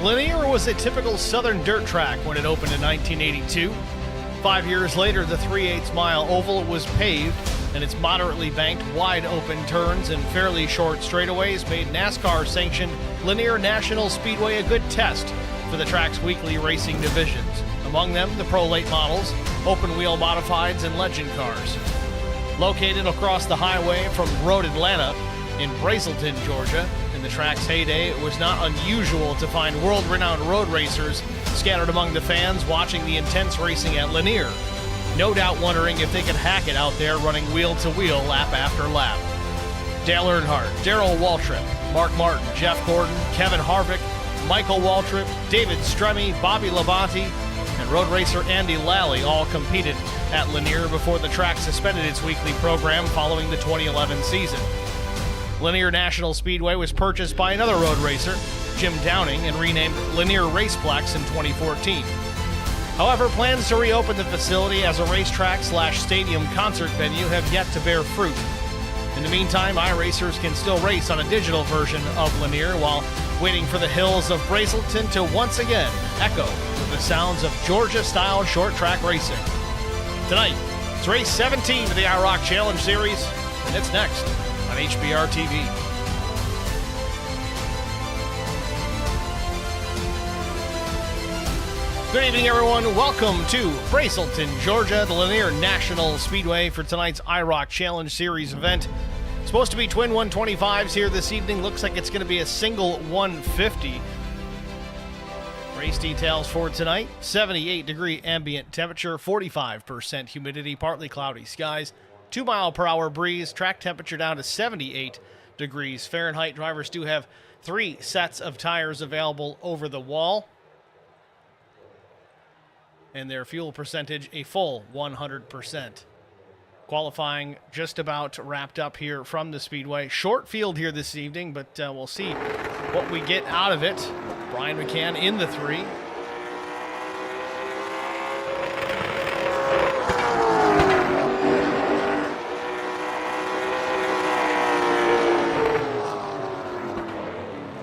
Lanier was a typical southern dirt track when it opened in 1982. 5 years later, the 3/8 mile oval was paved, and its moderately banked, wide-open turns and fairly short straightaways made NASCAR-sanctioned Lanier National Speedway a good test for the track's weekly racing divisions. Among them, the Pro Late models, open-wheel modifieds, and legend cars. Located across the highway from Road Atlanta in Brazelton, Georgia, in the track's heyday, it was not unusual to find world-renowned road racers scattered among the fans watching the intense racing at Lanier, no doubt wondering if they could hack it out there running wheel-to-wheel lap after lap. Dale Earnhardt, Darrell Waltrip, Mark Martin, Jeff Gordon, Kevin Harvick, Michael Waltrip, David Stremme, Bobby Labonte, and road racer Andy Lally all competed at Lanier before the track suspended its weekly program following the 2011 season. Lanier National Speedway was purchased by another road racer, Jim Downing, and renamed Lanier Raceplex in 2014. However, plans to reopen the facility as a racetrack/stadium concert venue have yet to bear fruit. In the meantime, iRacers can still race on a digital version of Lanier while waiting for the hills of Brazelton to once again echo with the sounds of Georgia-style short track racing. Tonight, it's race 17 of the IROC Challenge Series, and it's next on HBR TV. Good evening, everyone. Welcome to Brazelton, Georgia, the Lanier National Speedway for tonight's IROC Challenge Series event. It's supposed to be twin 125s here this evening. Looks like it's going to be a single 150. Race details for tonight: 78-degree ambient temperature, 45% humidity, partly cloudy skies, 2-mile-per-hour breeze, track temperature down to 78 degrees Fahrenheit. Drivers do have 3 sets of tires available over the wall, and their fuel percentage a full 100%. Qualifying just about wrapped up here from the Speedway. Short field here this evening, but we'll see what we get out of it. Brian McCann in the 3.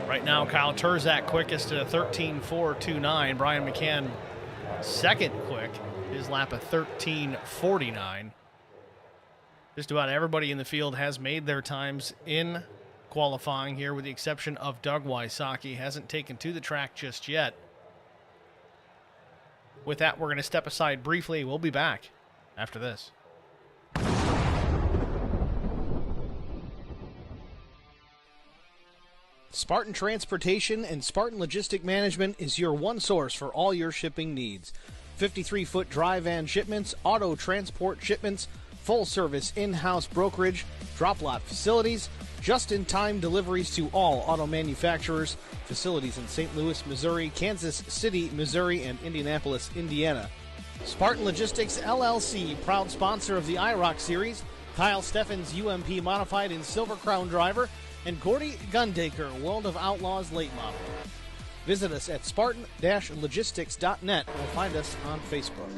Right now, Kyle Turzak quickest at a 13.429. Brian McCann second quick, his lap of 13.49. Just about everybody in the field has made their times in qualifying here, with the exception of Doug Wysocki. Hasn't taken to the track just yet. With that, we're going to step aside briefly. We'll be back after this. Spartan Transportation and Spartan Logistic Management is your one source for all your shipping needs. 53-foot dry van shipments, auto transport shipments, full-service in-house brokerage, drop-lot facilities, just-in-time deliveries to all auto manufacturers, facilities in St. Louis, Missouri, Kansas City, Missouri, and Indianapolis, Indiana. Spartan Logistics, LLC, proud sponsor of the IROC Series, Kyle Steffens, UMP Modified and Silver Crown Driver, and Gordy Gundaker, World of Outlaws Late Model. Visit us at spartan-logistics.net or find us on Facebook.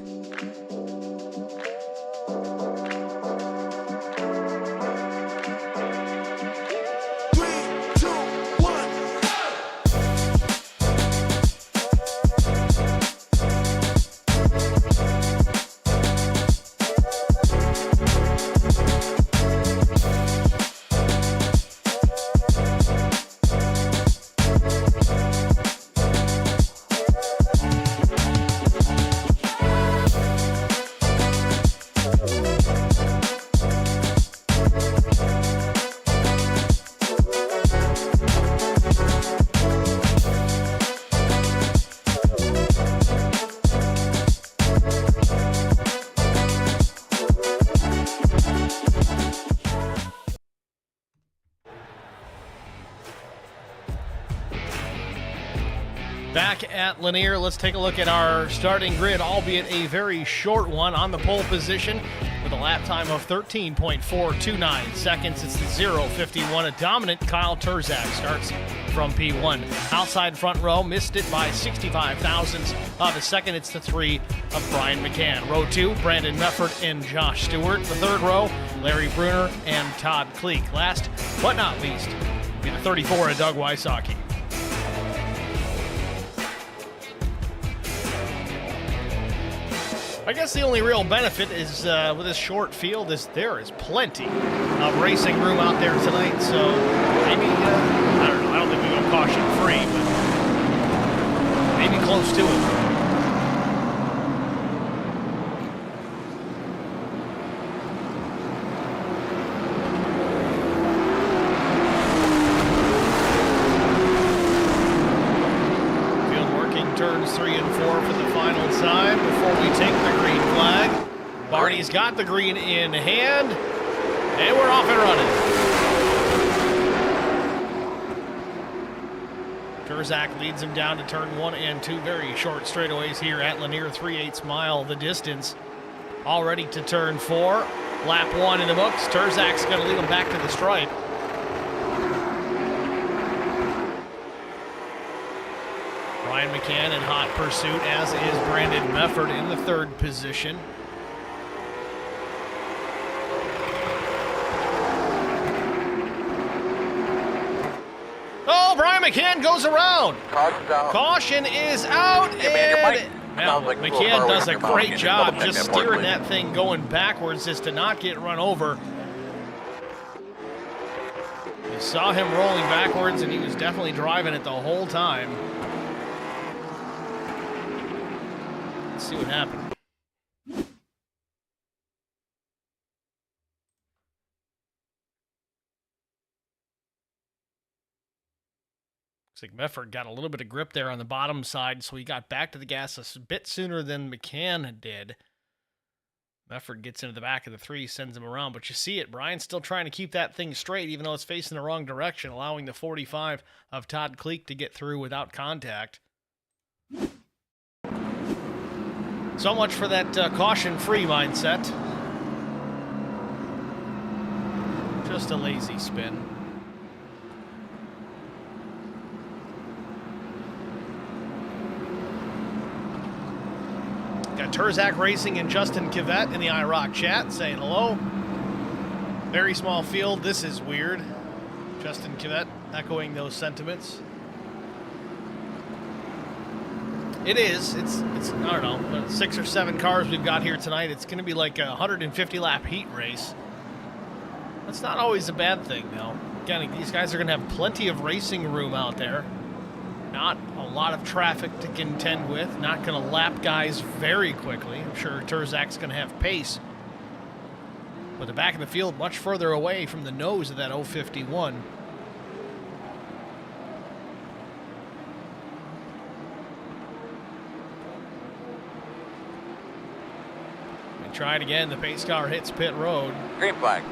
Back at Lanier, let's take a look at our starting grid, albeit a very short one. On the pole position with a lap time of 13.429 seconds. It's the 0.51. A dominant Kyle Turzak starts from P1. Outside front row, missed it by 65 thousandths of a second. It's the 3 of Brian McCann. Row 2, Brandon Mefford and Josh Stewart. The third row, Larry Bruner and Todd Kleek. Last but not least, be the 34 of Doug Wysocki. I guess the only real benefit is with this short field is there is plenty of racing room out there tonight. So maybe, I don't know, I don't think we go caution free, but maybe close to it. Turns 3 and 4 for the final time before we take the green flag. Barney's got the green in hand, and we're off and running. Turzak leads him down to turn 1 and 2. Very short straightaways here at Lanier, 3/8 mile the distance. All ready to turn 4. Lap 1 in the books. Turzak's going to lead him back to the stripe. Ryan McCann in hot pursuit, as is Brandon Mefford in the 3rd position. Oh, Brian McCann goes around. Caution is out, and McCann does a great job just steering that thing going backwards just to not get run over. You saw him rolling backwards, and he was definitely driving it the whole time. Let's see what happened. Looks like Mefford got a little bit of grip there on the bottom side, so he got back to the gas a bit sooner than McCann did. Mefford gets into the back of the 3, sends him around, but you see it. Brian's still trying to keep that thing straight, even though it's facing the wrong direction, allowing the 45 of Todd Kleek to get through without contact. So much for that caution-free mindset. Just a lazy spin. Got Turzak Racing and Justin Kivett in the IROC chat saying hello. Very small field. This is weird. Justin Kivett echoing those sentiments. It is. It's I don't know, 6 or 7 cars we've got here tonight. It's going to be like a 150-lap heat race. That's not always a bad thing, though. Again, these guys are going to have plenty of racing room out there. Not a lot of traffic to contend with. Not going to lap guys very quickly. I'm sure Turzak's going to have pace. But the back of the field much further away from the nose of that 051. Try it again. The pace car hits pit road. Green flag.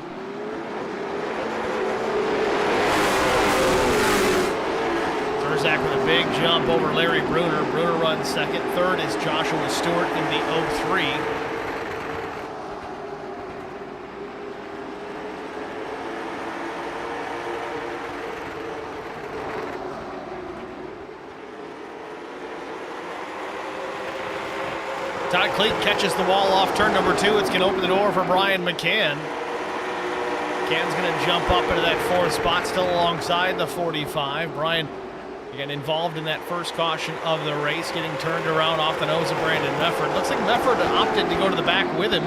Turzak with a big jump over Larry Bruner. Bruner runs 2nd. 3rd is Joshua Stewart in the 03. Todd Kleek catches the wall off turn number 2. It's going to open the door for Brian McCann. McCann's going to jump up into that 4th spot, still alongside the 45. Brian, again, involved in that first caution of the race, getting turned around off the nose of Brandon Mefford. Looks like Mefford opted to go to the back with him.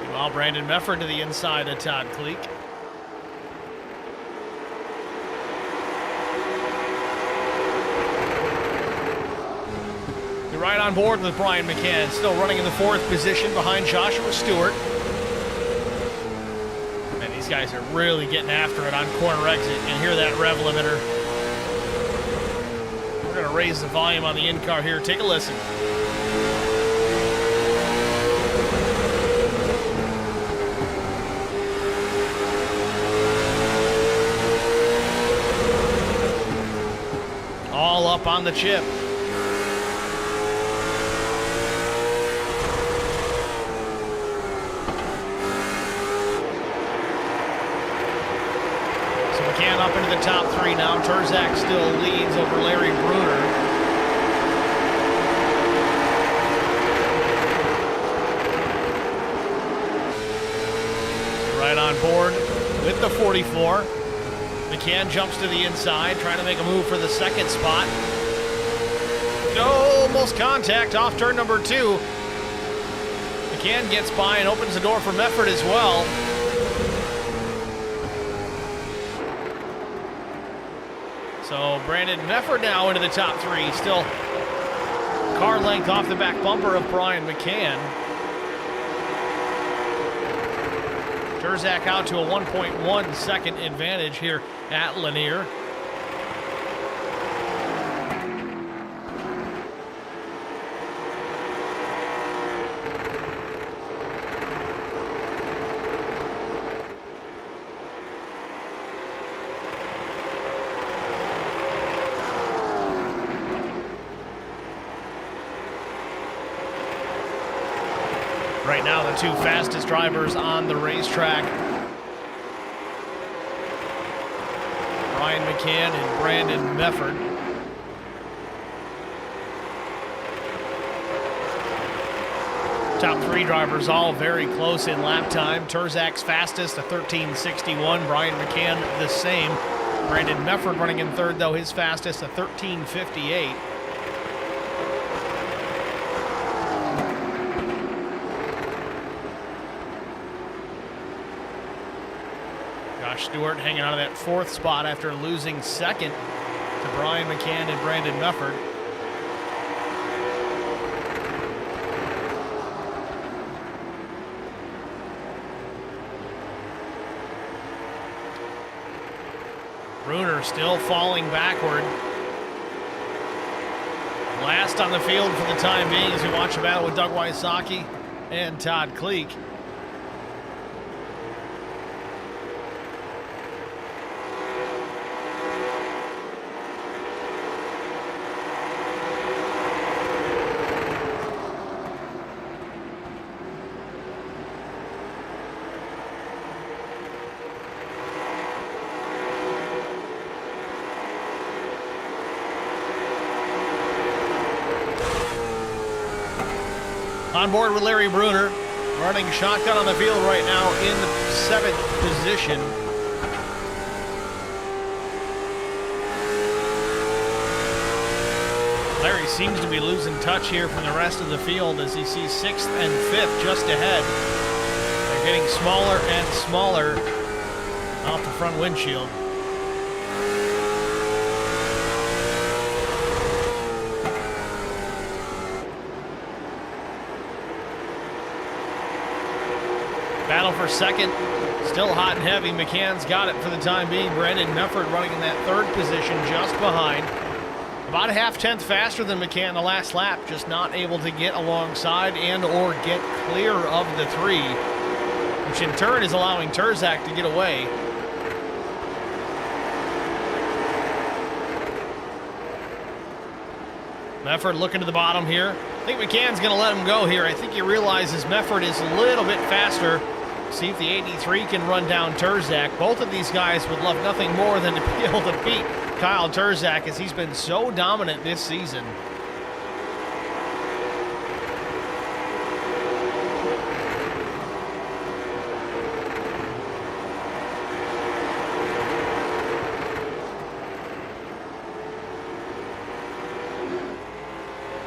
Meanwhile, Brandon Mefford to the inside of Todd Kleek. Right on board with Brian McCann, still running in the 4th position behind Joshua Stewart. And these guys are really getting after it on corner exit. You can hear that rev limiter. We're going to raise the volume on the in-car here. Take a listen. All up on the chip. McCann up into the top 3 now. Turzak still leads over Larry Bruner. Right on board with the 44. McCann jumps to the inside, trying to make a move for the second spot. Almost contact off turn number 2. McCann gets by and opens the door for Mefford as well. So Brandon Mefford now into the top 3, still car length off the back bumper of Brian McCann. Terzak out to a 1.1 second advantage here at Lanier. Right now, the 2 fastest drivers on the racetrack, Brian McCann and Brandon Mefford. Top 3 drivers all very close in lap time. Terzak's fastest, a 13:61. Brian McCann the same. Brandon Mefford running in third, though, his fastest, a 13:58. Stewart hanging out of that 4th spot after losing second to Brian McCann and Brandon Mefford. Bruner still falling backward. Last on the field for the time being as we watch a battle with Doug Wysocki and Todd Kleek. On board with Larry Bruner, running shotgun on the field right now in the 7th position. Larry seems to be losing touch here from the rest of the field as he sees 6th and 5th just ahead. They're getting smaller and smaller off the front windshield. Battle for second, still hot and heavy. McCann's got it for the time being. Brandon Mefford running in that 3rd position just behind. About a 0.5 faster than McCann the last lap, just not able to get alongside and or get clear of the 3, which in turn is allowing Terzak to get away. Mefford looking to the bottom here. I think McCann's going to let him go here. I think he realizes Mefford is a little bit faster. See if the 83 can run down Terzak. Both of these guys would love nothing more than to be able to beat Kyle Terzak as he's been so dominant this season.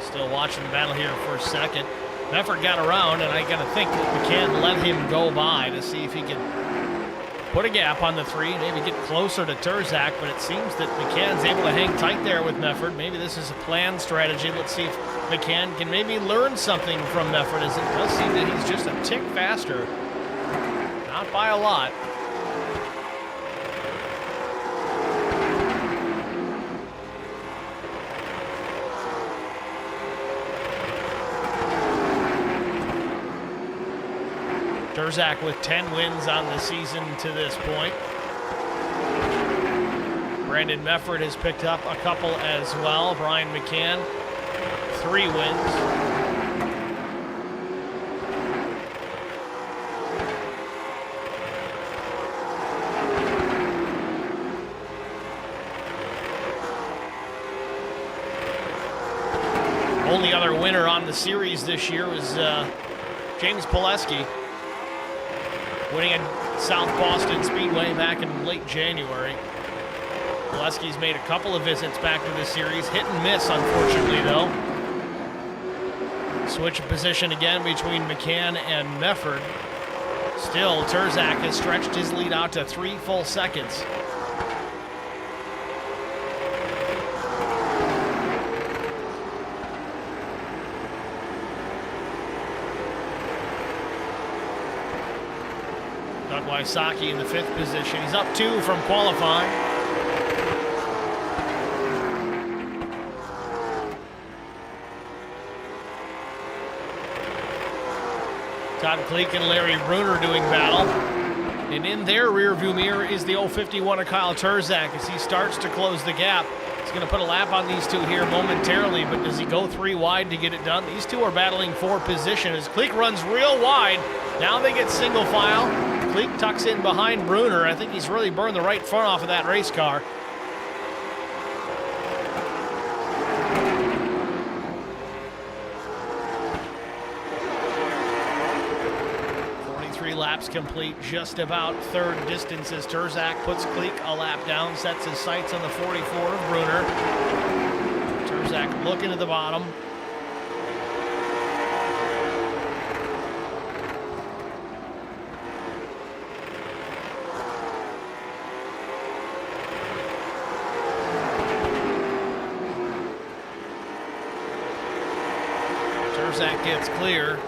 Still watching the battle here for a second. Mefford got around, and I got to think that McCann let him go by to see if he can put a gap on the 3, maybe get closer to Terzak, but it seems that McCann's able to hang tight there with Mefford. Maybe this is a planned strategy. Let's see if McCann can maybe learn something from Mefford, as it does seem that he's just a tick faster. Not by a lot. Terzak with 10 wins on the season to this point. Brandon Mefford has picked up a couple as well. Brian McCann, 3 wins. Only other winner on the series this year was James Pileski, winning at South Boston Speedway back in late January. Gillespie's made a couple of visits back to the series. Hit and miss, unfortunately, though. Switch of position again between McCann and Mefford. Still, Terzak has stretched his lead out to 3 full seconds. Doug Wysocki in the 5th position. He's up 2 from qualifying. Todd Kleek and Larry Bruner doing battle. And in their rearview mirror is the 051 of Kyle Terzak as he starts to close the gap. He's going to put a lap on these two here momentarily, but does he go 3 wide to get it done? These two are battling for position as Kleek runs real wide. Now they get single file. Kleek tucks in behind Bruner. I think he's really burned the right front off of that race car. 43 laps complete, just about 3rd distance as Terzak puts Kleek a lap down, sets his sights on the 44 of Bruner. Terzak looking at the bottom. Terzak gets clear.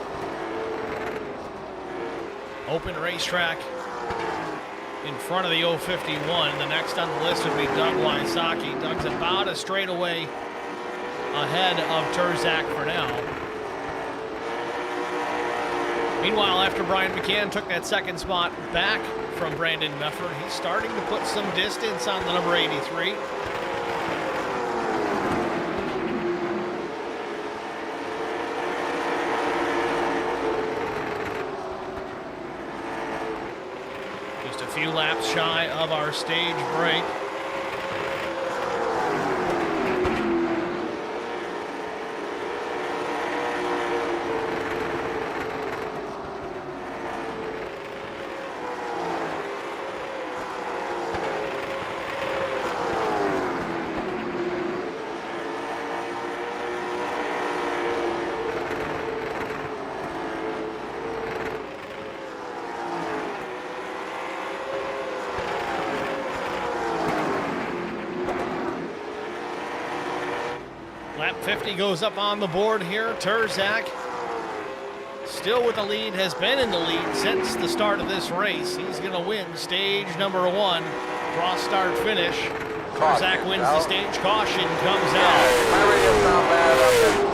Open racetrack in front of the 051. The next on the list would be Doug Wysocki. Doug's about a straightaway ahead of Terzak for now. Meanwhile, after Brian McCann took that 2nd spot back from Brandon Mefford, he's starting to put some distance on the number 83. A few laps shy of our stage break. Lap 50 goes up on the board here. Terzak still with the lead, has been in the lead since the start of this race. He's going to win stage number 1. Cross start finish. Terzak wins the stage. Caution comes out. My radio's not bad.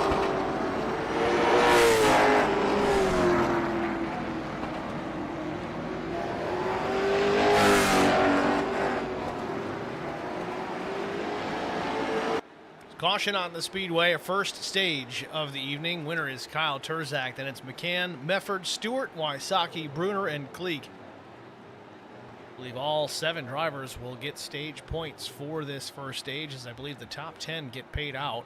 Caution on the Speedway, a first stage of the evening. Winner is Kyle Terzak. Then it's McCann, Mefford, Stewart, Wysocki, Bruner, and Kleek. I believe all 7 drivers will get stage points for this first stage, as I believe the top 10 get paid out.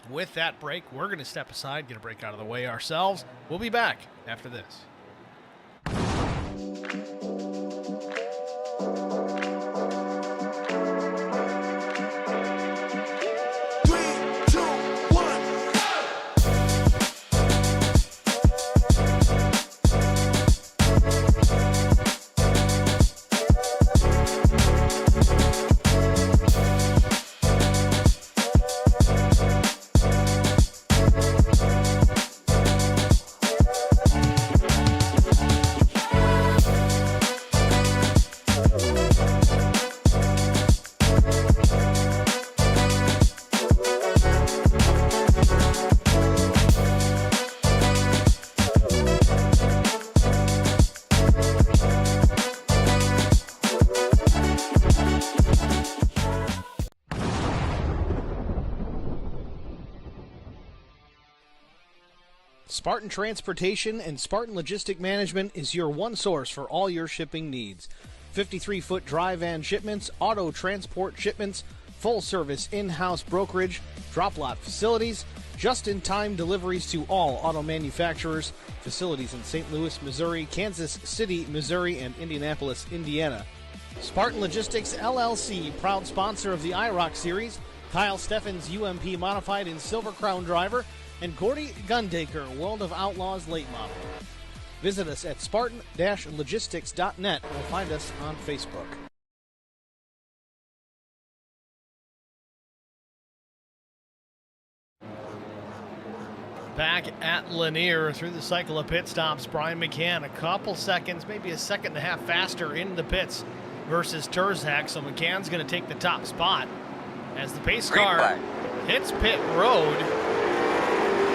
With that break, we're going to step aside, get a break out of the way ourselves. We'll be back after this. Spartan Transportation and Spartan Logistic Management is your one source for all your shipping needs. 53-foot dry van shipments, auto transport shipments, full-service in-house brokerage, drop lot facilities, just-in-time deliveries to all auto manufacturers, facilities in St. Louis, Missouri, Kansas City, Missouri, and Indianapolis, Indiana. Spartan Logistics LLC, proud sponsor of the IROC series. Kyle Steffens, UMP Modified in Silver Crown Driver, and Gordy Gundaker, World of Outlaws Late Model. Visit us at spartan-logistics.net or find us on Facebook. Back at Lanier through the cycle of pit stops, Brian McCann a couple seconds, maybe a second and a half faster in the pits versus Terzak, so McCann's going to take the top spot as the pace car hits pit road.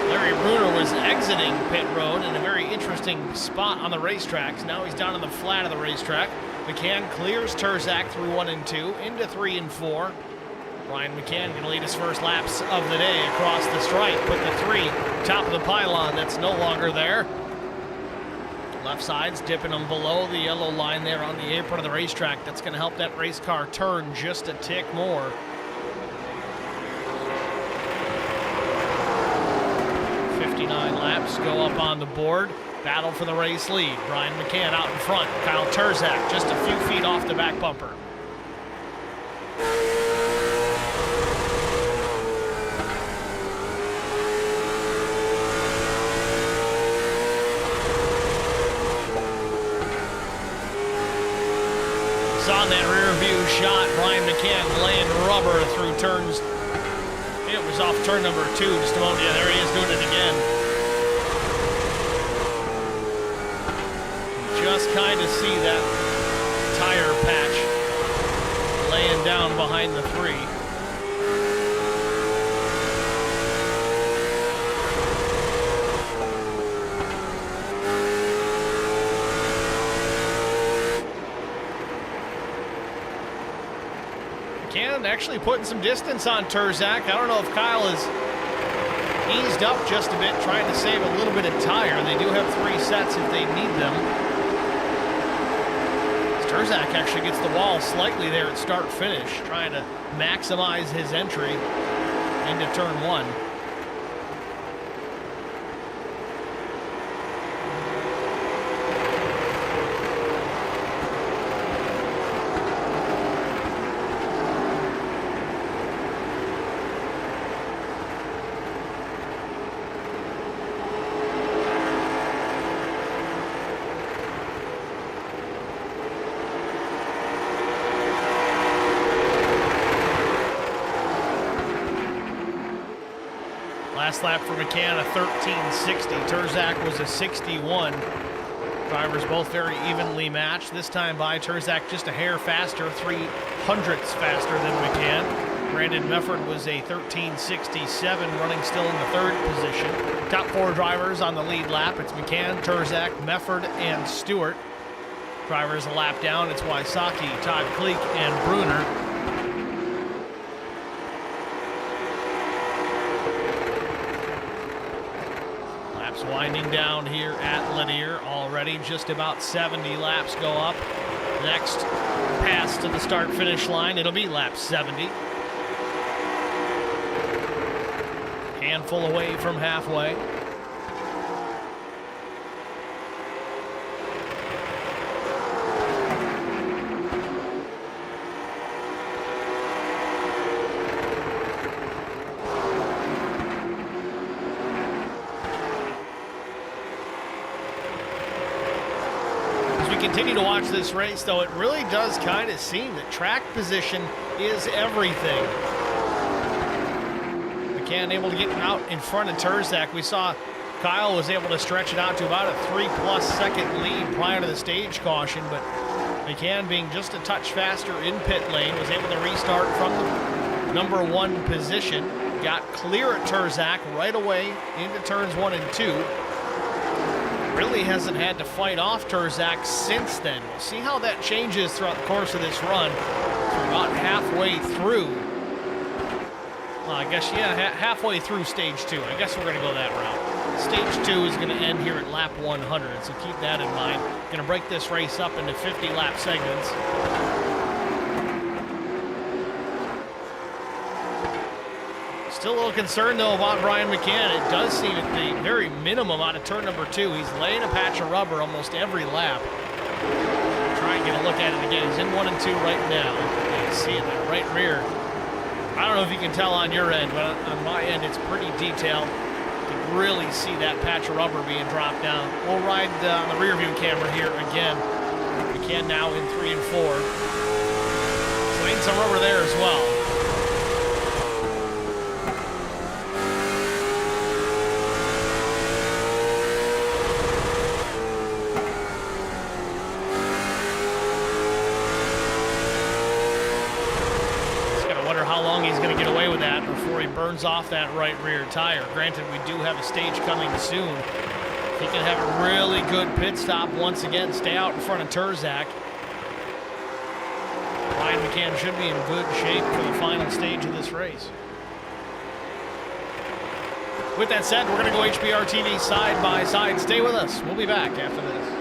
Larry Bruner was exiting pit road in a very interesting spot on the racetracks. Now he's down on the flat of the racetrack. McCann clears Terzak through 1 and 2 into 3 and 4. Brian McCann going to lead his first laps of the day across the stripe. Put the 3 top of the pylon. That's no longer there. Left side's dipping them below the yellow line there on the apron of the racetrack. That's going to help that race car turn just a tick more. 59 laps go up on the board. Battle for the race lead. Brian McCann out in front. Kyle Terzak just a few feet off the back bumper. On that rear view shot, Brian McCann laying rubber through turns. It was off turn number 2 just a moment. Yeah, there he is doing it again. You just kind of see that tire patch laying down behind the 3. Actually putting some distance on Terzak. I don't know if Kyle has eased up just a bit, trying to save a little bit of tire. They do have 3 sets if they need them. Terzak actually gets the wall slightly there at start-finish, trying to maximize his entry into turn 1. Last lap for McCann, a 13.60. Terzak was a 61. Drivers both very evenly matched. This time by Terzak just a hair faster, 0.03 faster than McCann. Brandon Mefford was a 13.67, running still in the 3rd position. Top 4 drivers on the lead lap. It's McCann, Terzak, Mefford, and Stewart. Drivers a lap down. It's Wysocki, Todd Kleek, and Bruner. Winding down here at Lanier already, just about 70 laps go up. Next pass to the start-finish line, it'll be lap 70. Handful away from halfway. Continue to watch this race, though, it really does kind of seem that track position is everything. McCann able to get out in front of Terzak. We saw Kyle was able to stretch it out to about a 3+ second lead prior to the stage caution, but McCann, being just a touch faster in pit lane, was able to restart from the number 1 position. Got clear at Terzak right away into turns 1 and 2. Really hasn't had to fight off Terzak since then. We'll see how that changes throughout the course of this run. We're about halfway through. Well, I guess, yeah, halfway through stage 2. I guess we're going to go that route. Stage 2 is going to end here at lap 100, so keep that in mind. Going to break this race up into 50-lap segments. Still a little concerned, though, about Brian McCann. It does seem at the very minimum out of turn number 2, he's laying a patch of rubber almost every lap, trying get a look at it again. He's in 1 and 2 right now. You see it there, right rear. I don't know if you can tell on your end, but on my end, it's pretty detailed. You can really see that patch of rubber being dropped down. We'll ride on the rear view camera here again. We can now in 3 and 4. So ain't some rubber there as well. How long he's going to get away with that before he burns off that right rear tire. Granted, we do have a stage coming soon. If he can have a really good pit stop once again, stay out in front of Turzak, Ryan McCann should be in good shape for the final stage of this race. With that said, we're going to go HBR TV side by side. Stay with us. We'll be back after this.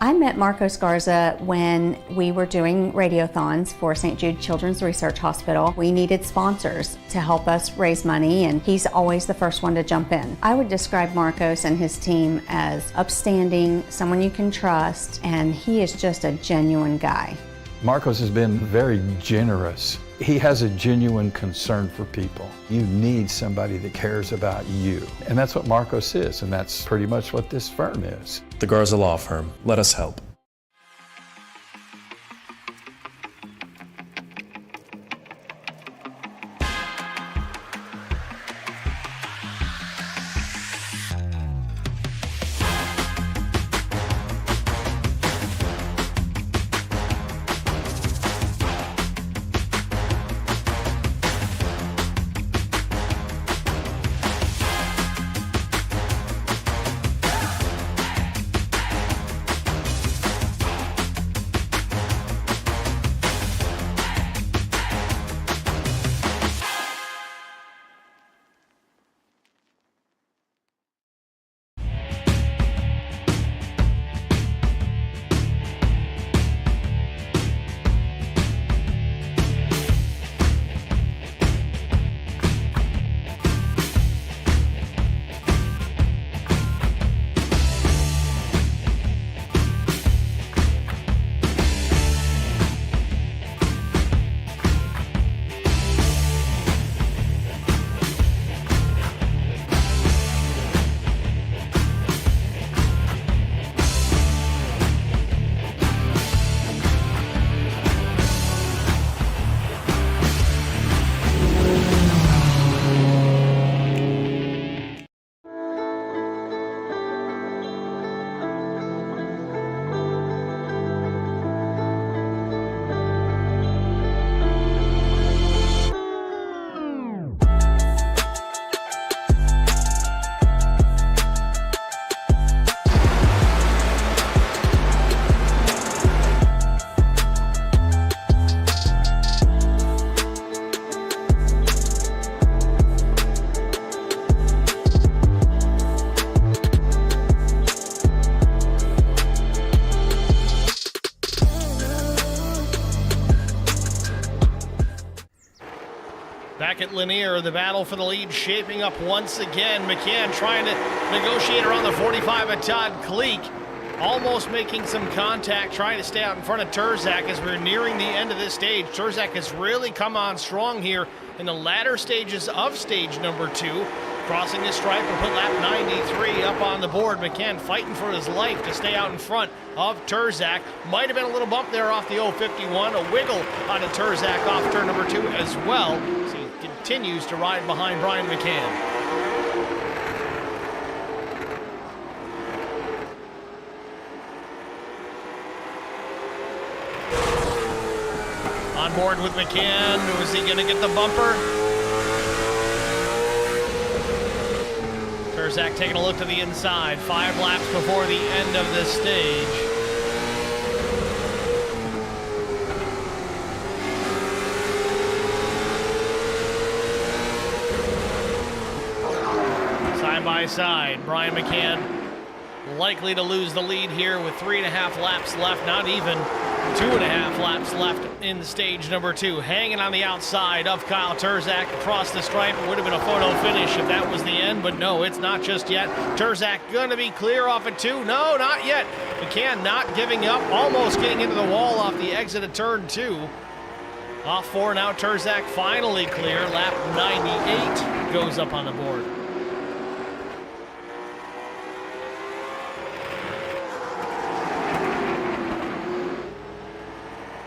I met Marcos Garza when we were doing radiothons for St. Jude Children's Research Hospital. We needed sponsors to help us raise money, and he's always the first one to jump in. I would describe Marcos and his team as upstanding, someone you can trust, and he is just a genuine guy. Marcos has been very generous. He has a genuine concern for people. You need somebody that cares about you. And that's what Marcos is, and that's pretty much what this firm is. The Garza Law Firm. Let us help. Back at Lanier, the battle for the lead shaping up once again. McCann trying to negotiate around the 45 of Todd Kleek. Almost making some contact, trying to stay out in front of Turzak as we're nearing the end of this stage. Turzak has really come on strong here in the latter stages of stage number 2. Crossing the stripe and put lap 93 up on the board. McCann fighting for his life to stay out in front of Turzak. Might have been a little bump there off the 051. A wiggle on a Turzak off turn number 2 as well. So he continues to ride behind Brian McCann. On board with McCann. Was he going to get the bumper? Turzak taking a look to the inside. 5 laps before the end of this stage. Side by side, Brian McCann likely to lose the lead here with 3.5 laps left, not even 2.5 laps left in stage number 2. Hanging on the outside of Kyle Turzak across the stripe. It would have been a photo finish if that was the end, but no, it's not just yet. Turzak gonna be clear off at 2. No, not yet. McCann not giving up, almost getting into the wall off the exit of turn 2. Off 4 now, Turzak finally clear. Lap 98 goes up on the board.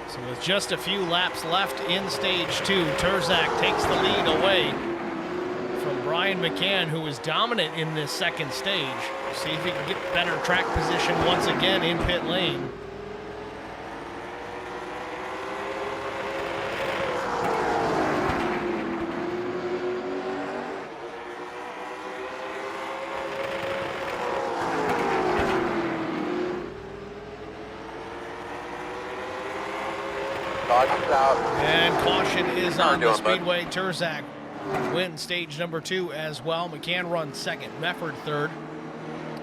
So with just a few laps left in stage 2, Turzak takes the lead away from Brian McCann, who was dominant in this second stage. See if he can get better track position once again in pit lane. Out. And caution is on the Speedway. Turzak wins stage number 2 as well. McCann runs second, Mefford third.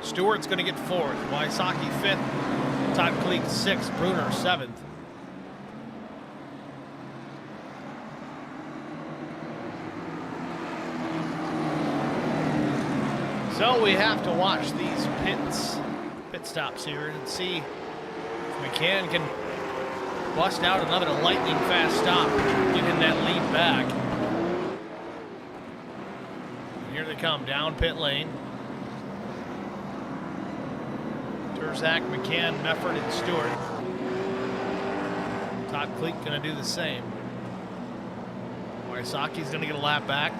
Stewart's going to get fourth. Wysocki fifth. Todd Kleek sixth. Bruner seventh. So we have to watch these pit stops here and see if McCann can bust out another lightning fast stop, getting that lead back. And here they come down pit lane. Turzak, McCann, Mefford, and Stewart. Todd Kleek gonna do the same. Wysocki's gonna get a lap back.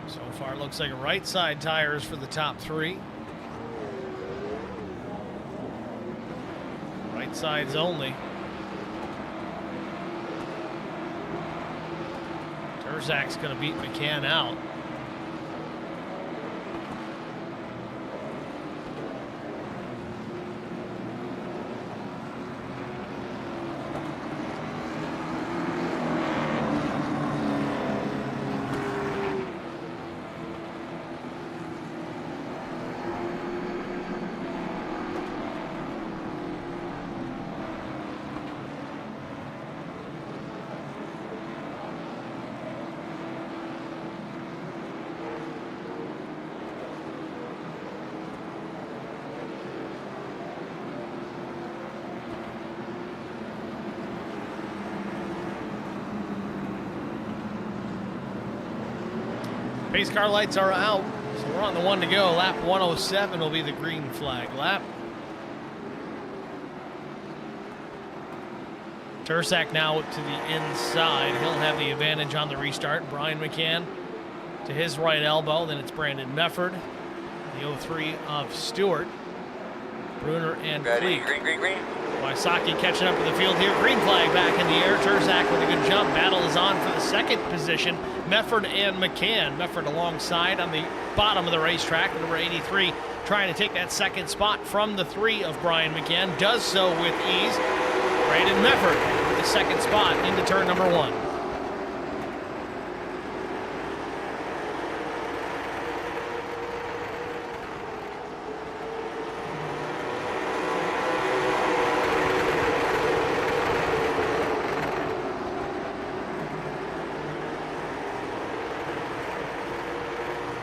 So far, looks like right side tires for the top 3. Right sides only. Turzak's going to beat McCann out. Pace car lights are out, so we're on the 1 to go. Lap 107 will be the green flag lap. Turzak now to the inside. He'll have the advantage on the restart. Brian McCann to his right elbow. Then it's Brandon Mefford. The 03 of Stewart. Bruner and Kleek. Green. Wysocki catching up with the field here. Green flag back in the air. Turzak with a good jump. Battle is on for the second position. Mefford and McCann. Mefford alongside on the bottom of the racetrack. Number 83 trying to take that second spot from the 3 of Brian McCann. Does so with ease. Brandon Mefford with the second spot into turn number 1.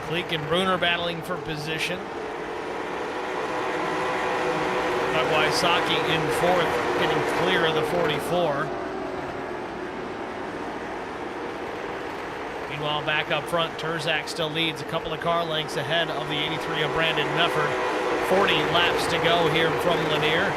Kleek and Bruner battling for position. But Wysocki in fourth, getting clear of the 44. Meanwhile, back up front, Turzak still leads a couple of car lengths ahead of the 83 of Brandon Mefford. 40 laps to go here from Lanier.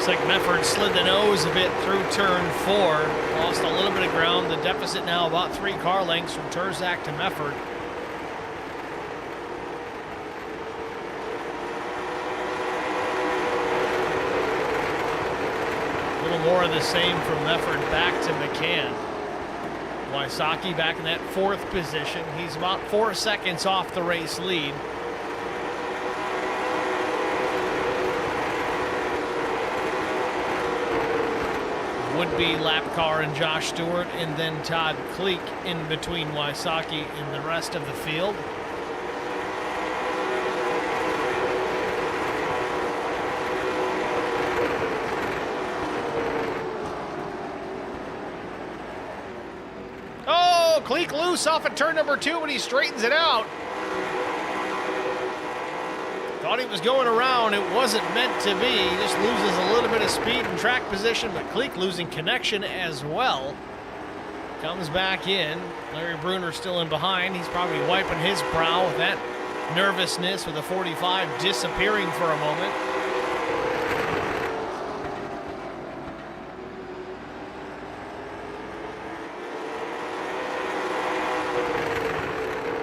Looks like Mefford slid the nose a bit through turn 4. Lost a little bit of ground. The deficit now about 3 car lengths from Terzak to Mefford. A little more of the same from Mefford back to McCann. Wysocki back in that 4th position. He's about 4 seconds off the race lead. Would-be lap car and Josh Stewart, and then Todd Kleek in between Wysocki and the rest of the field. Oh, Kleek loose off of turn number 2, but he straightens it out. Thought he was going around. It wasn't meant to be. He just loses a little bit of speed and track position, but Kleek losing connection as well. Comes back in. Larry Bruner still in behind. He's probably wiping his brow with that nervousness with the 45 disappearing for a moment.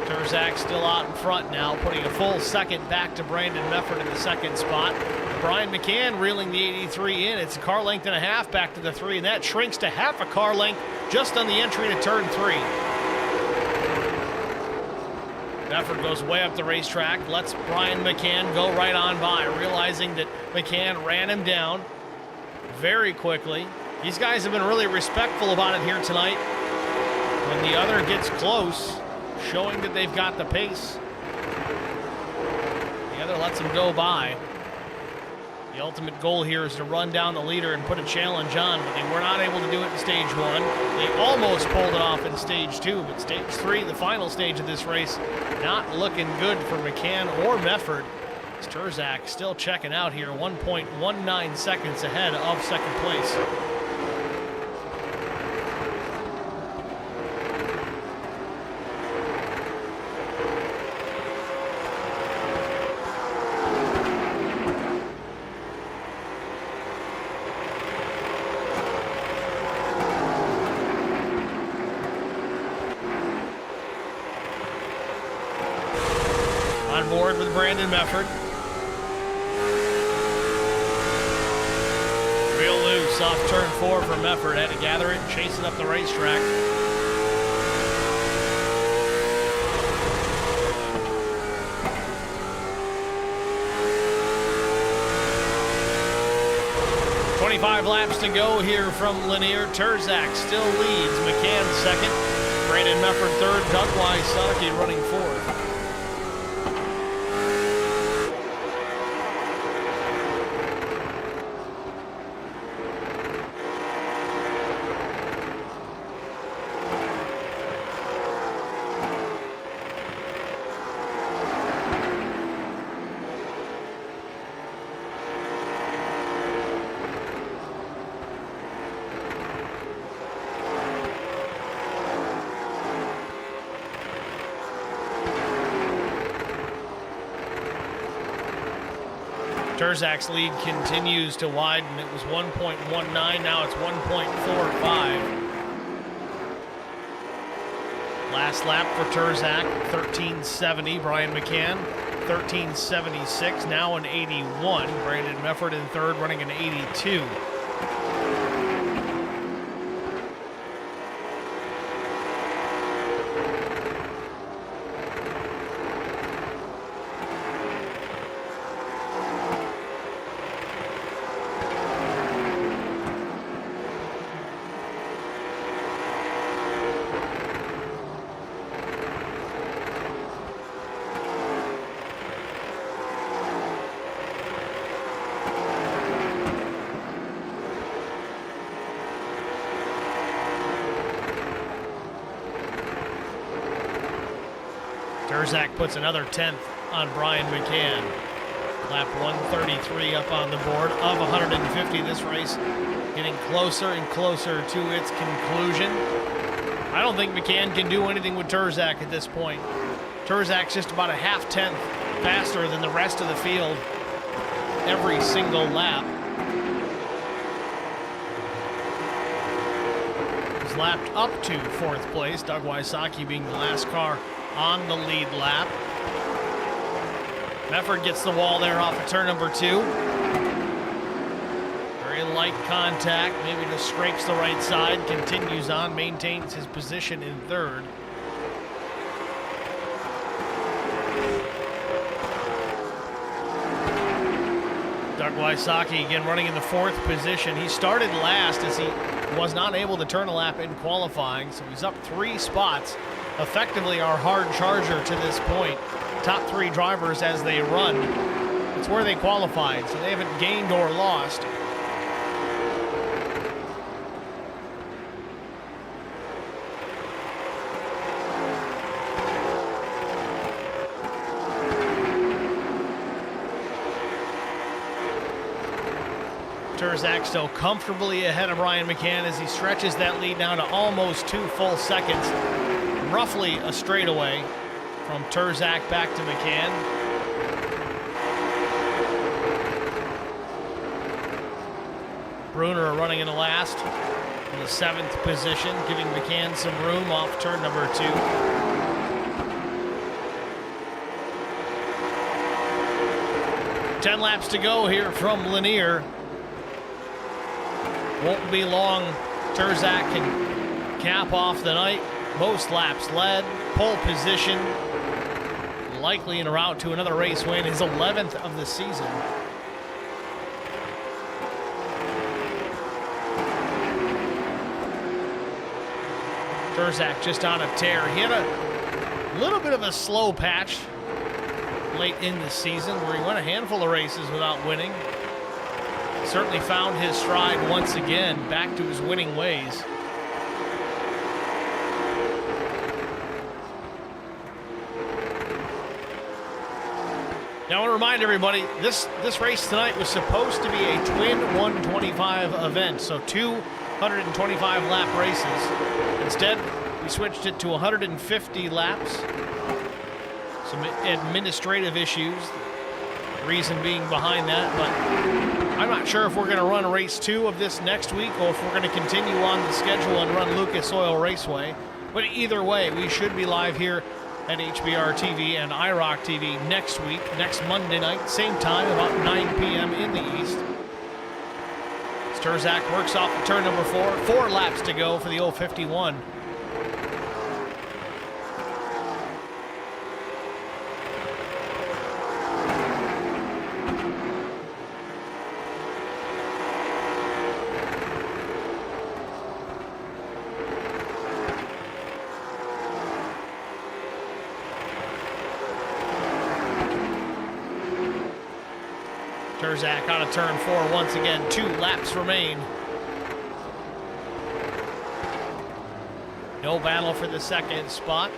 Terzak still out in front now, putting a full second back to Brandon Mefford in the 2nd spot. Brian McCann reeling the 83 in. It's a car length and a half back to the 3, and that shrinks to half a car length just on the entry to turn 3. Mefford goes way up the racetrack, lets Brian McCann go right on by, realizing that McCann ran him down very quickly. These guys have been really respectful about it here tonight. When the other gets close, showing that they've got the pace. The other lets him go by. The ultimate goal here is to run down the leader and put a challenge on, but they were not able to do it in stage 1. They almost pulled it off in stage 2, but stage 3, the final stage of this race, not looking good for McCann or Mefford. Terzak still checking out here, 1.19 seconds ahead of 2nd place. On board with Brandon Mefford. Real loose off turn 4 for Mefford. Had to gather it, chasing up the racetrack. .25 laps to go here from Lanier. Terzak still leads. McCann 2nd. Brandon Mefford 3rd. Doug Wysocki running 4th. Terzak's lead continues to widen. It was 1.19, now it's 1.45. Last lap for Terzak, 13.70. Brian McCann, 13.76, now an 81. Brandon Mefford in 3rd, running an 82. Terzak puts another 10th on Brian McCann. Lap 133 up on the board of 150. This race getting closer and closer to its conclusion. I don't think McCann can do anything with Terzak at this point. Terzak's just about a half-tenth faster than the rest of the field every single lap. lapped up to fourth place, Doug Wysocki being the last car on the lead lap. Mefford gets the wall there off of turn number 2. Very light contact, maybe just scrapes the right side, continues on, maintains his position in third. Doug Wysocki again running in the fourth position. He started last as he was not able to turn a lap in qualifying, so he's up 3 spots. Effectively our hard charger to this point. Top 3 drivers as they run. It's where they qualified, so they haven't gained or lost. Terzak still comfortably ahead of Ryan McCann as he stretches that lead down to almost 2 full seconds. Roughly a straightaway from Terzak back to McCann. Bruner running in the last in the 7th position, giving McCann some room off turn number 2. Ten laps to go here from Lanier. Won't be long. Terzak can cap off the night. Most laps led, pole position, likely en route to another race win, his 11th of the season. Terzak just on a tear. He had a little bit of a slow patch late in the season where he won a handful of races without winning. Certainly found his stride once again, back to his winning ways. Now I want to remind everybody, this race tonight was supposed to be a twin 125 event, so 225 lap races. Instead, we switched it to 150 laps. Some administrative issues, the reason being behind that, but I'm not sure if we're going to run race 2 of this next week or if we're going to continue on the schedule and run Lucas Oil Raceway. But either way, we should be live here at HBR TV and IROC TV next week, next Monday night, same time, about 9 p.m. in the East. Terzak works off of turn number 4. 4 laps to go for the 051. Terzak out of turn 4 once again. 2 laps remain. No battle for the 2nd spot.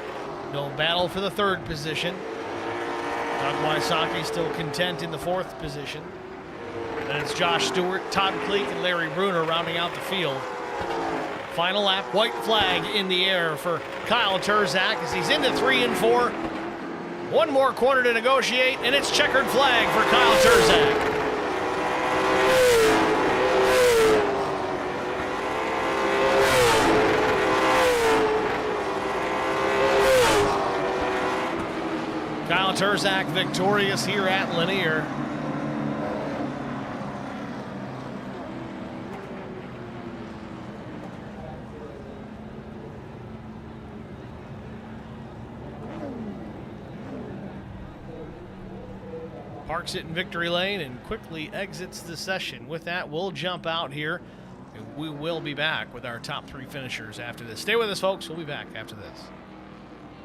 No battle for the 3rd position. Doug Wysocki still content in the 4th position. And it's Josh Stewart, Todd Kleek, and Larry Bruner rounding out the field. Final lap, white flag in the air for Kyle Terzak as he's into 3 and 4. One more quarter to negotiate, and it's checkered flag for Kyle Terzak. Kyle Terzak victorious here at Lanier. Parks it in victory lane and quickly exits the session. With that, we'll jump out here and we will be back with our top 3 finishers after this. Stay with us, folks. We'll be back after this.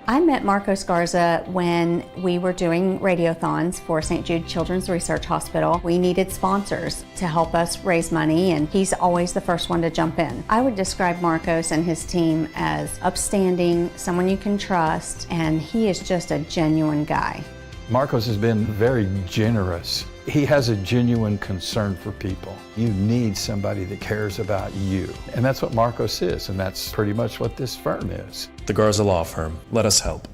I met Marcos Garza when we were doing radiothons for St. Jude Children's Research Hospital. We needed sponsors to help us raise money, and he's always the first one to jump in. I would describe Marcos and his team as upstanding, someone you can trust, and he is just a genuine guy. Marcos has been very generous. He has a genuine concern for people. You need somebody that cares about you. And that's what Marcos is, and that's pretty much what this firm is. The Garza Law Firm. Let us help.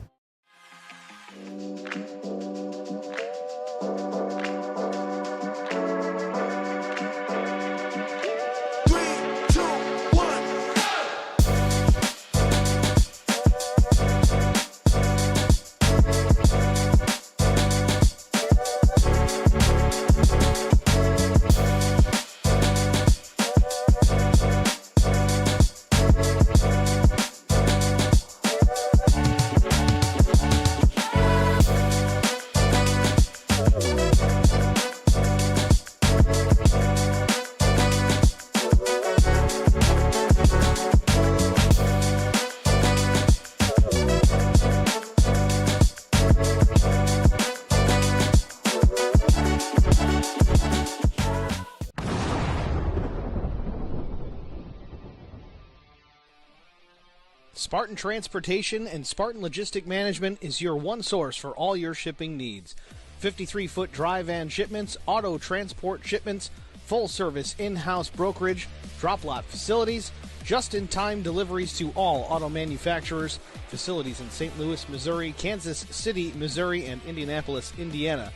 Spartan Transportation and Spartan Logistic Management is your one source for all your shipping needs. 53-foot dry van shipments, auto transport shipments, full-service in-house brokerage, drop-lot facilities, just-in-time deliveries to all auto manufacturers, facilities in St. Louis, Missouri, Kansas City, Missouri, and Indianapolis, Indiana.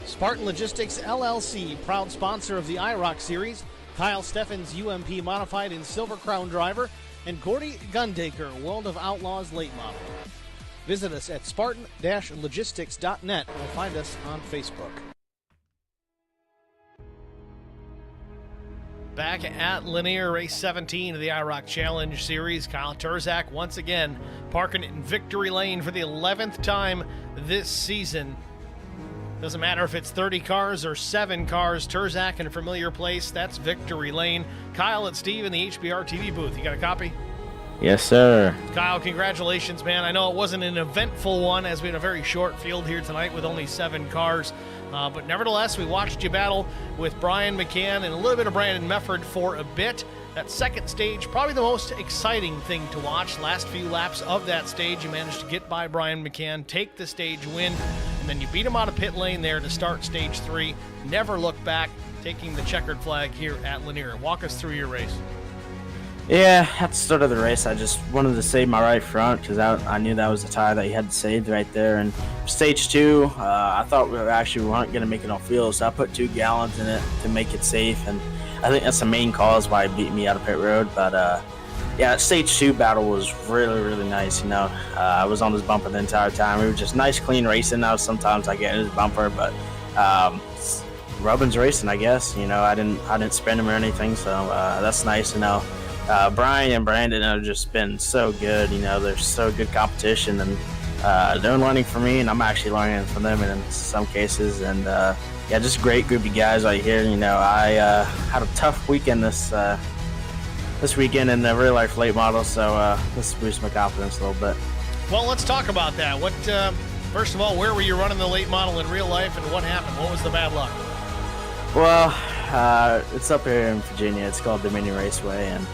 Spartan Logistics, LLC, proud sponsor of the IROC Series, Kyle Steffens, UMP Modified and Silver Crown driver, and Gordy Gundaker, World of Outlaws late model. Visit us at spartan-logistics.net or find us on Facebook. Back at Lanier, race 17 of the IROC Challenge Series. Kyle Turzak once again parking in victory lane for the 11th time this season. Doesn't matter if it's 30 cars or 7 cars, Turzak in a familiar place, that's victory lane. Kyle and Steve in the HBR TV booth. You got a copy? Yes, sir. Kyle, congratulations, man. I know it wasn't an eventful one as we had a very short field here tonight with only 7 cars. But nevertheless, we watched you battle with Brian McCann and a little bit of Brandon Mefford for a bit. That second stage, probably the most exciting thing to watch. Last few laps of that stage, you managed to get by Brian McCann, take the stage win, and then you beat him out of pit lane there to start stage 3. Never look back, taking the checkered flag here at Lanier. Walk us through your race. Yeah, at the start of the race, I just wanted to save my right front because I knew that was the tire that he had saved right there. And stage 2, I thought we weren't going to make it on field, so I put 2 gallons in it to make it safe. And I think that's the main cause why he beat me out of pit road. But yeah, stage 2 battle was really, really nice. You know, I was on his bumper the entire time. It was just nice, clean racing. Now sometimes I get in his bumper, but Robin's racing, I guess. You know, I didn't spin him or anything, so that's nice to know. Brian and Brandon have just been so good. You know, they're so good competition, and they're learning from me, and I'm actually learning from them in some cases. And yeah, just a great group of guys right here. You know, I had a tough weekend this weekend in the real life late model, so this boosts my confidence a little bit. Well, let's talk about that. What first of all, where were you running the late model in real life, and what happened? What was the bad luck? Well, it's up here in Virginia. It's called Dominion Raceway, and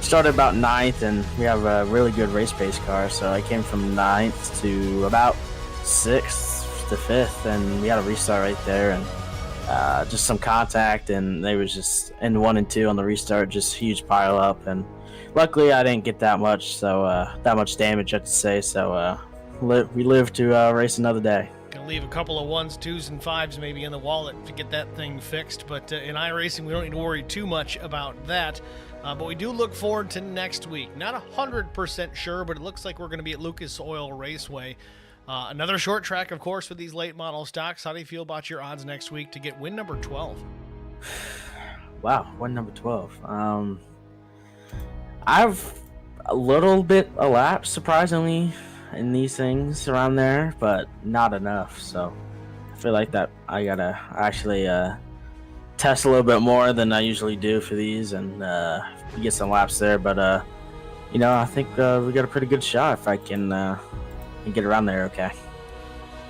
started about 9th, and we have a really good race pace car, so I came from 9th to about 6th to 5th, and we had a restart right there, and just some contact, and they was just in 1 and 2 on the restart, just huge pile up, and luckily I didn't get that much, so that much damage I have to say, so we live to race another day. Gonna leave a couple of 1s, 2s, and 5s maybe in the wallet to get that thing fixed, but in iRacing we don't need to worry too much about that. But we do look forward to next week. Not 100% sure, but it looks like we're going to be at Lucas Oil Raceway. Another short track, of course, with these late model stocks. How do you feel about your odds next week to get win number 12? Wow, win number 12. I've a little bit elapsed, surprisingly, in these things around there, but not enough. So I feel like that I gotta actually test a little bit more than I usually do for these, and get some laps there. But you know, I think we got a pretty good shot if I can get around there. Okay.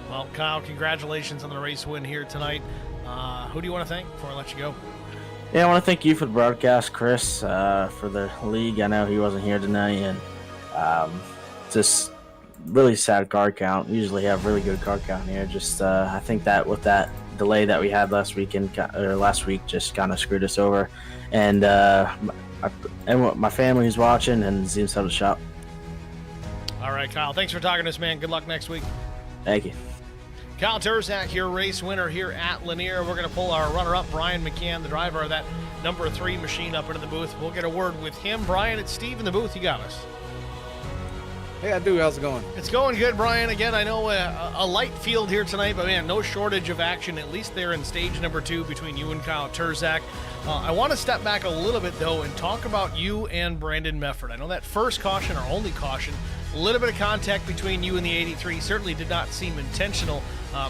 Well, Kyle, congratulations on the race win here tonight. Who do you want to thank before I let you go? Yeah, I want to thank you for the broadcast, Chris, for the league. I know he wasn't here tonight, and just really sad car count. We usually have really good car count here. Just I think that with that delay that we had last week just kind of screwed us over. And my family's watching and seems to have a shop. All right, Kyle. Thanks for talking to us, man. Good luck next week. Thank you. Kyle Turzak, your race winner here at Lanier. We're going to pull our runner-up, Brian McCann, the driver of that number 3 machine, up into the booth. We'll get a word with him. Brian, it's Steve in the booth. You got us. Hey, I do. How's it going? It's going good, Brian. Again, I know a light field here tonight, but man, no shortage of action, at least there in stage number 2 between you and Kyle Turzak. I want to step back a little bit, though, and talk about you and Brandon Mefford. I know that first caution, or only caution, a little bit of contact between you and the 83 certainly did not seem intentional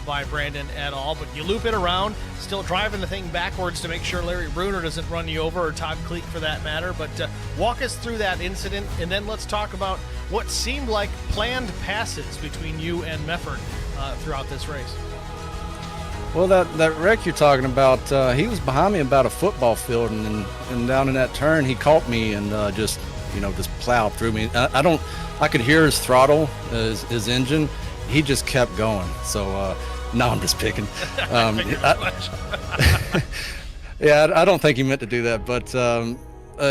by Brandon at all, but you loop it around, still driving the thing backwards to make sure Larry Bruner doesn't run you over, or Todd Kleek for that matter. But walk us through that incident, and then let's talk about what seemed like planned passes between you and Mefford throughout this race. Well, that wreck you're talking about, he was behind me about a football field, and down in that turn, he caught me and just just plow through me. I could hear his throttle, his engine. He just kept going. So, no, I'm just picking. Yeah, I don't think he meant to do that, but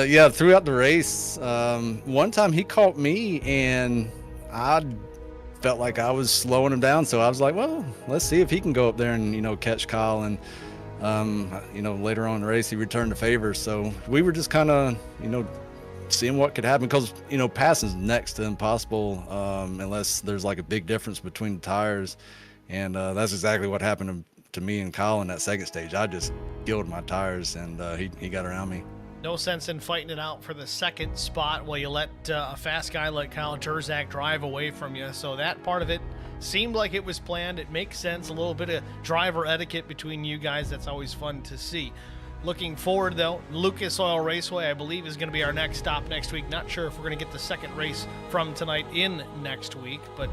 yeah, throughout the race, one time he caught me and I felt like I was slowing him down, so I was like, well, let's see if he can go up there and catch Kyle. And later on in the race he returned the favor, so we were just kind of seeing what could happen, because passing is next to impossible unless there's like a big difference between the tires. And that's exactly what happened to me and Kyle in that second stage. I just killed my tires, and he got around me. No sense in fighting it out for the second spot while you let a fast guy like Kyle Turzak drive away from you. So that part of it seemed like it was planned. It makes sense. A little bit of driver etiquette between you guys. That's always fun to see. Looking forward, though, Lucas Oil Raceway, I believe, is going to be our next stop next week. Not sure if we're going to get the second race from tonight in next week, but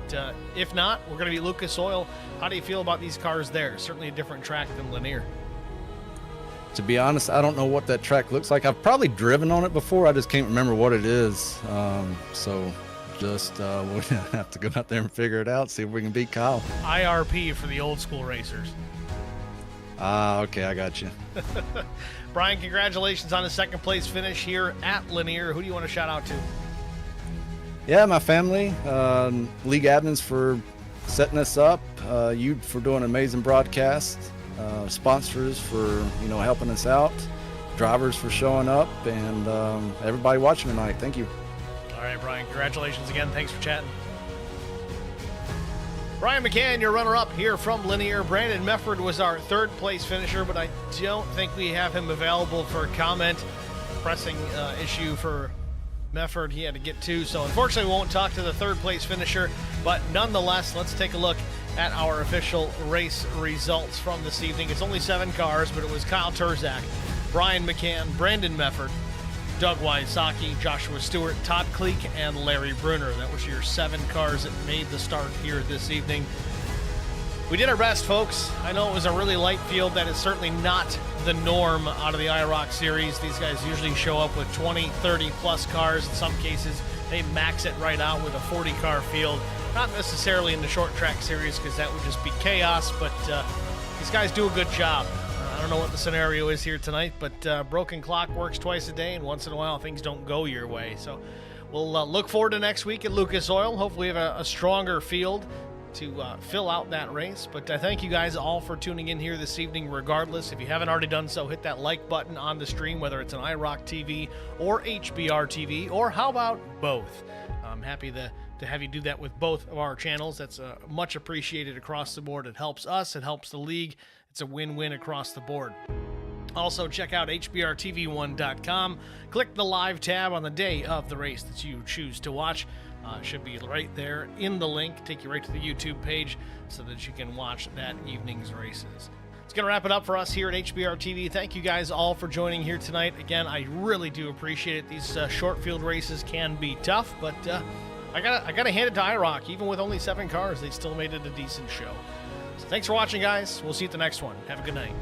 if not, we're going to be Lucas Oil. How do you feel about these cars there? Certainly a different track than Lanier. To be honest, I don't know what that track looks like. I've probably driven on it before. I just can't remember what it is. So just we'll have to go out there and figure it out, see if we can beat Kyle. IRP for the old school racers. Okay, I got you. Brian, congratulations on the second place finish here at Lanier. Who do you want to shout out to? Yeah, my family, league admins for setting us up, you for doing an amazing broadcast, sponsors for helping us out, drivers for showing up, and everybody watching tonight. Thank you. All right, Brian, congratulations again. Thanks for chatting. Brian McCann, your runner-up here from Lanier. Brandon Mefford was our third place finisher, but I don't think we have him available for comment. Pressing issue for Mefford he had to get to, so unfortunately we won't talk to the third place finisher, but nonetheless, let's take a look at our official race results from this evening. It's only 7 cars, but it was Kyle Turzak, Brian McCann, Brandon Mefford, Doug Wysocki, Joshua Stewart, Todd Kleek, and Larry Bruner. That was your 7 cars that made the start here this evening. We did our best, folks. I know it was a really light field. That is certainly not the norm out of the IROC series. These guys usually show up with 20, 30 plus cars. In some cases, they max it right out with a 40-car field. Not necessarily in the short track series, because that would just be chaos, but these guys do a good job. I don't know what the scenario is here tonight, but broken clock works twice a day, and once in a while things don't go your way. So we'll look forward to next week at Lucas Oil. Hopefully we have a stronger field to fill out that race. But thank you guys all for tuning in here this evening regardless. If you haven't already done so, hit that like button on the stream, whether it's an IROC TV or HBR TV, or how about both. I'm happy to have you do that with both of our channels. That's much appreciated across the board. It helps us, it helps the league. It's a win-win across the board. Also, check out hbrtv1.com. Click the live tab on the day of the race that you choose to watch. It should be right there in the link. Take you right to the YouTube page so that you can watch that evening's races. It's going to wrap it up for us here at HBR TV. Thank you guys all for joining here tonight. Again, I really do appreciate it. These short field races can be tough, but I gotta hand it to IROC. Even with only 7 cars, they still made it a decent show. So thanks for watching, guys. We'll see you at the next one. Have a good night.